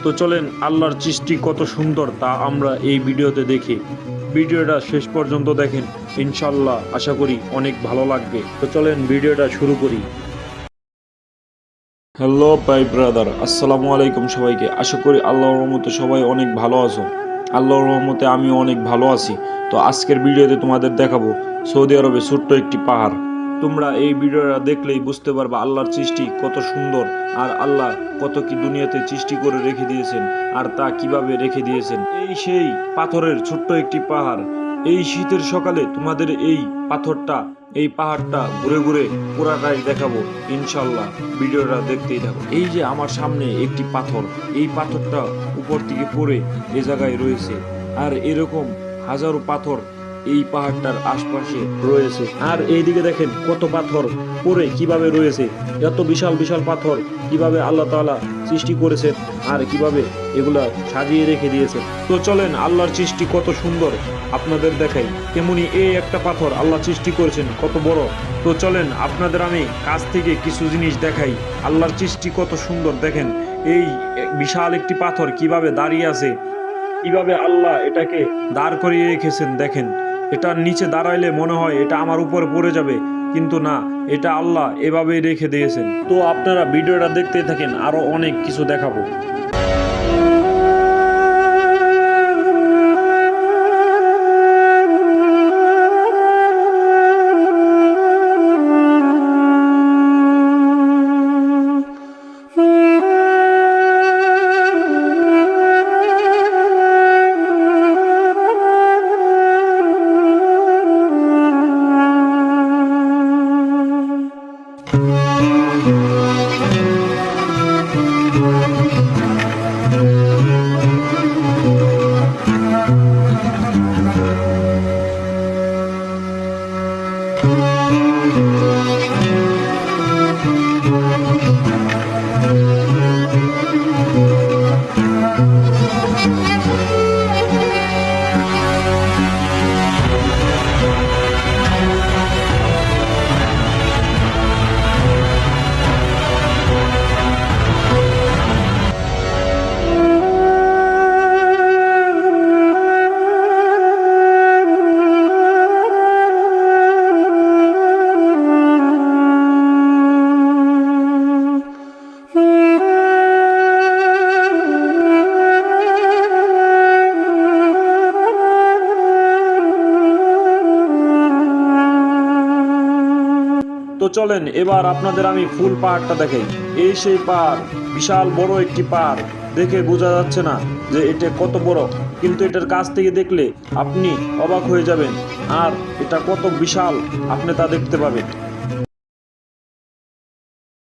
তো চলেন আল্লাহর সৃষ্টি কত সুন্দর তা আমরা এই ভিডিওতে দেখি। ভিডিওটা শেষ পর্যন্ত দেখেন, ইনশাল্লাহ আশা করি অনেক ভালো লাগবে। তো চলেন ভিডিওটা শুরু করি। হ্যালো ভাই ব্রাদার, আসসালামু আলাইকুম সবাইকে। আশা করি আল্লাহর রহমতে সবাই অনেক ভালো আছো। আল্লাহর রহমতে আমিও অনেক ভালো আছি। তো আজকের ভিডিওতে তোমাদের দেখাবো সৌদি আরবে ছোট্ট একটি পাহাড়। তোমরা এই ভিডিওটা দেখলেই বুঝতে পারবা আল্লাহর সৃষ্টি কত সুন্দর, আর আল্লাহ কত কি দুনিয়াতে সৃষ্টি করে রেখে দিয়েছেন, আর তা কিভাবে রেখে দিয়েছেন। এই সেই পাথরের ছোট্ট একটি পাহাড়। এই শীতের সকালে তোমাদের এই পাহাড়টা ঘুরে ঘুরে পুরাটাই দেখাবো ইনশাল্লাহ। ভিডিওটা দেখতেই থাকো। এই যে আমার সামনে একটি পাথর, এই পাথরটা উপর থেকে পড়ে এ জায়গায় রয়েছে, আর এরকম হাজারো পাথর এই পাহাড়টার আশপাশে রয়েছে। আর এইদিকে দেখেন কত পাথর পড়ে কিভাবে রয়েছে। এত বিশাল বিশাল পাথর কিভাবে আল্লাহ তাআলা সৃষ্টি করেছেন আর কিভাবে এগুলা সাজিয়ে রেখে দিয়েছে। তো চলেন আল্লাহর সৃষ্টি কত সুন্দর আপনাদের দেখাই। তেমনি এই একটা পাথর আল্লাহ সৃষ্টি করেছেন কত বড়। তো চলেন আপনাদের আমি কাছ থেকে কিছু জিনিস দেখাই। আল্লাহর সৃষ্টি কত সুন্দর দেখেন। এই বিশাল একটি পাথর কিভাবে দাঁড়িয়ে আছে, কিভাবে আল্লাহ এটাকে দাঁড় করিয়ে রেখেছেন দেখেন। এটার নিচে দাঁড়াইলে মনে হয় এটা আমার উপরে পড়ে যাবে, কিন্তু না, এটা আল্লাহ এভাবেই রেখে দিয়েছেন। তো আপনারা ভিডিওটা দেখতে থাকেন, আরো অনেক কিছু দেখাবো। তো চলেন এবার আপনাদের আমি ফুল পাহাড়টা দেখাই। এই সেই পাহাড়, বিশাল বড় একটি পাহাড়। দেখে বোঝা যাচ্ছে না যে এটা কত বড়, কিন্তু এটার কাছ থেকে দেখলে আপনি অবাক হয়ে যাবেন, আর এটা কত বিশাল আপনি তা দেখতে পাবেন।